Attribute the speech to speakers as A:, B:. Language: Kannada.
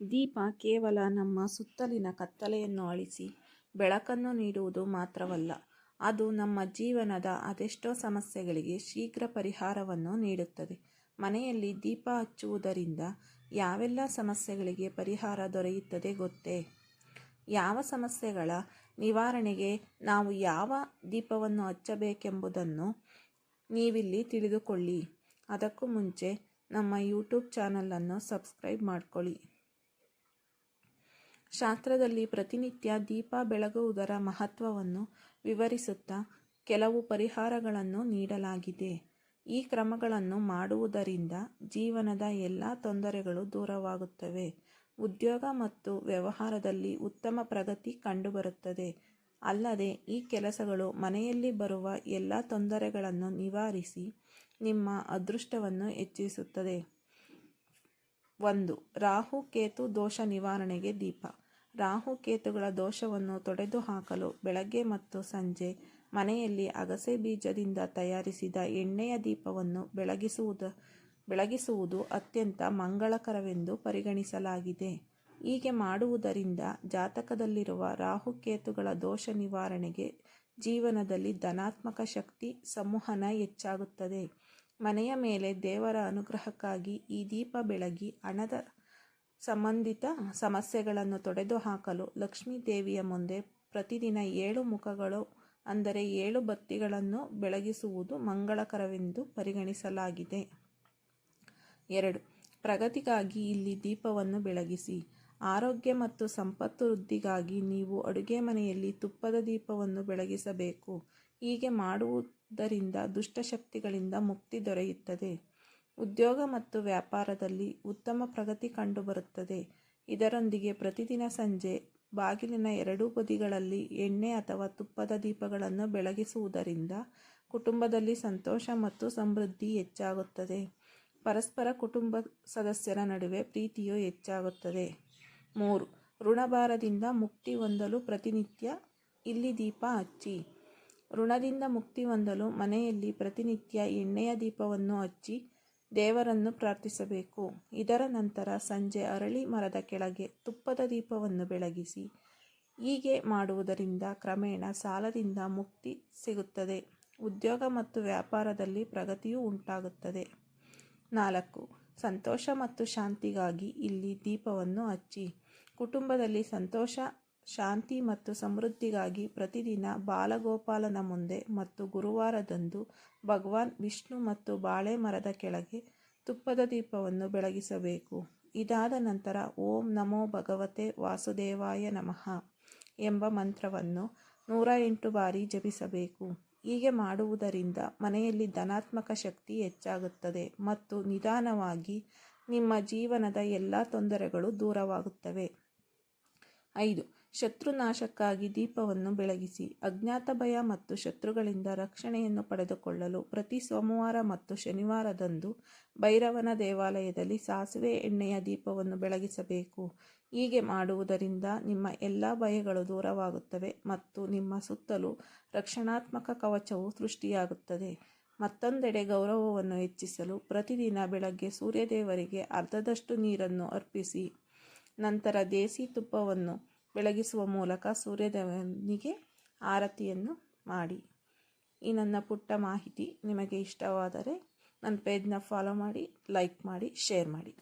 A: ದೀಪ ಕೇವಲ ನಮ್ಮ ಸುತ್ತಲಿನ ಕತ್ತಲೆಯನ್ನು ಅಳಿಸಿ ಬೆಳಕನ್ನು ನೀಡುವುದು ಮಾತ್ರವಲ್ಲ, ಅದು ನಮ್ಮ ಜೀವನದ ಅದೆಷ್ಟೋ ಸಮಸ್ಯೆಗಳಿಗೆ ಶೀಘ್ರ ಪರಿಹಾರವನ್ನು ನೀಡುತ್ತದೆ. ಮನೆಯಲ್ಲಿ ದೀಪ ಹಚ್ಚುವುದರಿಂದ ಯಾವೆಲ್ಲ ಸಮಸ್ಯೆಗಳಿಗೆ ಪರಿಹಾರ ದೊರೆಯುತ್ತದೆ ಗೊತ್ತೇ? ಯಾವ ಸಮಸ್ಯೆಗಳ ನಿವಾರಣೆಗೆ ನಾವು ಯಾವ ದೀಪವನ್ನು ಹಚ್ಚಬೇಕೆಂಬುದನ್ನು ನೀವಿಲ್ಲಿ ತಿಳಿದುಕೊಳ್ಳಿ. ಅದಕ್ಕೂ ಮುಂಚೆ ನಮ್ಮ ಯೂಟ್ಯೂಬ್ ಚಾನಲನ್ನು ಸಬ್ಸ್ಕ್ರೈಬ್ ಮಾಡ್ಕೊಳ್ಳಿ. ಶಾಸ್ತ್ರದಲ್ಲಿ ಪ್ರತಿನಿತ್ಯ ದೀಪ ಬೆಳಗುವುದರ ಮಹತ್ವವನ್ನು ವಿವರಿಸುತ್ತಾ ಕೆಲವು ಪರಿಹಾರಗಳನ್ನು ನೀಡಲಾಗಿದೆ. ಈ ಕ್ರಮಗಳನ್ನು ಮಾಡುವುದರಿಂದ ಜೀವನದ ಎಲ್ಲ ತೊಂದರೆಗಳು ದೂರವಾಗುತ್ತವೆ. ಉದ್ಯೋಗ ಮತ್ತು ವ್ಯವಹಾರದಲ್ಲಿ ಉತ್ತಮ ಪ್ರಗತಿ ಕಂಡುಬರುತ್ತದೆ. ಅಲ್ಲದೆ ಈ ಕೆಲಸಗಳು ಮನೆಯಲ್ಲಿ ಬರುವ ಎಲ್ಲ ತೊಂದರೆಗಳನ್ನು ನಿವಾರಿಸಿ ನಿಮ್ಮ ಅದೃಷ್ಟವನ್ನು ಹೆಚ್ಚಿಸುತ್ತದೆ. 1. ರಾಹು ಕೇತು ದೋಷ ನಿವಾರಣೆಗೆ ದೀಪ. ರಾಹು ಕೇತುಗಳ ದೋಷವನ್ನು ತೊಡೆದುಹಾಕಲು ಬೆಳಗ್ಗೆ ಮತ್ತು ಸಂಜೆ ಮನೆಯಲ್ಲಿ ಅಗಸೆ ಬೀಜದಿಂದ ತಯಾರಿಸಿದ ಎಣ್ಣೆಯ ದೀಪವನ್ನು ಬೆಳಗಿಸುವುದು ಅತ್ಯಂತ ಮಂಗಳಕರವೆಂದು ಪರಿಗಣಿಸಲಾಗಿದೆ. ಹೀಗೆ ಮಾಡುವುದರಿಂದ ಜಾತಕದಲ್ಲಿರುವ ರಾಹುಕೇತುಗಳ ದೋಷ ನಿವಾರಣೆಗೆ, ಜೀವನದಲ್ಲಿ ಧನಾತ್ಮಕ ಶಕ್ತಿ ಸಂವಹನ ಹೆಚ್ಚಾಗುತ್ತದೆ. ಮನೆಯ ಮೇಲೆ ದೇವರ ಅನುಗ್ರಹಕ್ಕಾಗಿ ಈ ದೀಪ ಬೆಳಗಿ ಹಣದ ಸಂಬಂಧಿತ ಸಮಸ್ಯೆಗಳನ್ನು ತೊಡೆದುಹಾಕಲು ಲಕ್ಷ್ಮೀ ದೇವಿಯ ಮುಂದೆ ಪ್ರತಿದಿನ 7 ಮುಖಗಳು ಅಂದರೆ 7 ಬತ್ತಿಗಳನ್ನು ಬೆಳಗಿಸುವುದು ಮಂಗಳಕರವೆಂದು ಪರಿಗಣಿಸಲಾಗಿದೆ. 2. ಪ್ರಗತಿಗಾಗಿ ಇಲ್ಲಿ ದೀಪವನ್ನು ಬೆಳಗಿಸಿ. ಆರೋಗ್ಯ ಮತ್ತು ಸಂಪತ್ತು ವೃದ್ಧಿಗಾಗಿ ನೀವು ಅಡುಗೆ ಮನೆಯಲ್ಲಿ ತುಪ್ಪದ ದೀಪವನ್ನು ಬೆಳಗಿಸಬೇಕು. ಹೀಗೆ ಮಾಡುವುದರಿಂದ ದುಷ್ಟಶಕ್ತಿಗಳಿಂದ ಮುಕ್ತಿ ದೊರೆಯುತ್ತದೆ. ಉದ್ಯೋಗ ಮತ್ತು ವ್ಯಾಪಾರದಲ್ಲಿ ಉತ್ತಮ ಪ್ರಗತಿ ಕಂಡುಬರುತ್ತದೆ. ಇದರೊಂದಿಗೆ ಪ್ರತಿದಿನ ಸಂಜೆ ಬಾಗಿಲಿನ 2 ಬದಿಗಳಲ್ಲಿ ಎಣ್ಣೆ ಅಥವಾ ತುಪ್ಪದ ದೀಪಗಳನ್ನು ಬೆಳಗಿಸುವುದರಿಂದ ಕುಟುಂಬದಲ್ಲಿ ಸಂತೋಷ ಮತ್ತು ಸಮೃದ್ಧಿ ಹೆಚ್ಚಾಗುತ್ತದೆ. ಪರಸ್ಪರ ಕುಟುಂಬ ಸದಸ್ಯರ ನಡುವೆ ಪ್ರೀತಿಯು ಹೆಚ್ಚಾಗುತ್ತದೆ. 3. ಋಣಭಾರದಿಂದ ಮುಕ್ತಿ ಹೊಂದಲು ಪ್ರತಿನಿತ್ಯ ಇಲ್ಲಿ ದೀಪ ಹಚ್ಚಿ. ಋಣದಿಂದ ಮುಕ್ತಿ ಹೊಂದಲು ಮನೆಯಲ್ಲಿ ಪ್ರತಿನಿತ್ಯ ಎಣ್ಣೆಯ ದೀಪವನ್ನು ಹಚ್ಚಿ ದೇವರನ್ನು ಪ್ರಾರ್ಥಿಸಬೇಕು. ಇದರ ನಂತರ ಸಂಜೆ ಅರಳಿ ಮರದ ಕೆಳಗೆ ತುಪ್ಪದ ದೀಪವನ್ನು ಬೆಳಗಿಸಿ. ಹೀಗೆ ಮಾಡುವುದರಿಂದ ಕ್ರಮೇಣ ಸಾಲದಿಂದ ಮುಕ್ತಿ ಸಿಗುತ್ತದೆ. ಉದ್ಯೋಗ ಮತ್ತು ವ್ಯಾಪಾರದಲ್ಲಿ ಪ್ರಗತಿಯೂ ಉಂಟಾಗುತ್ತದೆ. 4. ಸಂತೋಷ ಮತ್ತು ಶಾಂತಿಗಾಗಿ ಇಲ್ಲಿ ದೀಪವನ್ನು ಹಚ್ಚಿ. ಕುಟುಂಬದಲ್ಲಿ ಸಂತೋಷ, ಶಾಂತಿ ಮತ್ತು ಸಮೃದ್ಧಿಗಾಗಿ ಪ್ರತಿದಿನ ಬಾಲಗೋಪಾಲನ ಮುಂದೆ ಮತ್ತು ಗುರುವಾರದಂದು ಭಗವಾನ್ ವಿಷ್ಣು ಮತ್ತು ಬಾಳೆ ಮರದ ಕೆಳಗೆ ತುಪ್ಪದ ದೀಪವನ್ನು ಬೆಳಗಿಸಬೇಕು. ಇದಾದ ನಂತರ ಓಂ ನಮೋ ಭಗವತೆ ವಾಸುದೇವಾಯ ನಮಃ ಎಂಬ ಮಂತ್ರವನ್ನು 108 ಬಾರಿ ಜಪಿಸಬೇಕು. ಹೀಗೆ ಮಾಡುವುದರಿಂದ ಮನೆಯಲ್ಲಿ ಧನಾತ್ಮಕ ಶಕ್ತಿ ಹೆಚ್ಚಾಗುತ್ತದೆ ಮತ್ತು ನಿಧಾನವಾಗಿ ನಿಮ್ಮ ಜೀವನದ ಎಲ್ಲ ತೊಂದರೆಗಳು ದೂರವಾಗುತ್ತವೆ. 5. ಶತ್ರುನಾಶಕ್ಕಾಗಿ ದೀಪವನ್ನು ಬೆಳಗಿಸಿ. ಅಜ್ಞಾತ ಭಯ ಮತ್ತು ಶತ್ರುಗಳಿಂದ ರಕ್ಷಣೆಯನ್ನು ಪಡೆದುಕೊಳ್ಳಲು ಪ್ರತಿ ಸೋಮವಾರ ಮತ್ತು ಶನಿವಾರದಂದು ಭೈರವನ ದೇವಾಲಯದಲ್ಲಿ ಸಾಸಿವೆ ಎಣ್ಣೆಯ ದೀಪವನ್ನು ಬೆಳಗಿಸಬೇಕು. ಹೀಗೆ ಮಾಡುವುದರಿಂದ ನಿಮ್ಮ ಎಲ್ಲ ಭಯಗಳು ದೂರವಾಗುತ್ತವೆ ಮತ್ತು ನಿಮ್ಮ ಸುತ್ತಲೂ ರಕ್ಷಣಾತ್ಮಕ ಕವಚವು ಸೃಷ್ಟಿಯಾಗುತ್ತದೆ. ಮತ್ತೊಂದೆಡೆ ಗೌರವವನ್ನು ಹೆಚ್ಚಿಸಲು ಪ್ರತಿದಿನ ಬೆಳಗ್ಗೆ ಸೂರ್ಯದೇವರಿಗೆ ಅರ್ಧದಷ್ಟು ನೀರನ್ನು ಅರ್ಪಿಸಿ. ನಂತರ ದೇಸಿ ತುಪ್ಪವನ್ನು ಬೆಳಗಿಸುವ ಮೂಲಕ ಸೂರ್ಯದೇವನಿಗೆ ಆರತಿಯನ್ನು ಮಾಡಿ. ಈ ನನ್ನ ಪುಟ್ಟ ಮಾಹಿತಿ ನಿಮಗೆ ಇಷ್ಟವಾದರೆ ನನ್ನ ಪೇಜ್ನ ಫಾಲೋ ಮಾಡಿ, ಲೈಕ್ ಮಾಡಿ, ಶೇರ್ ಮಾಡಿ.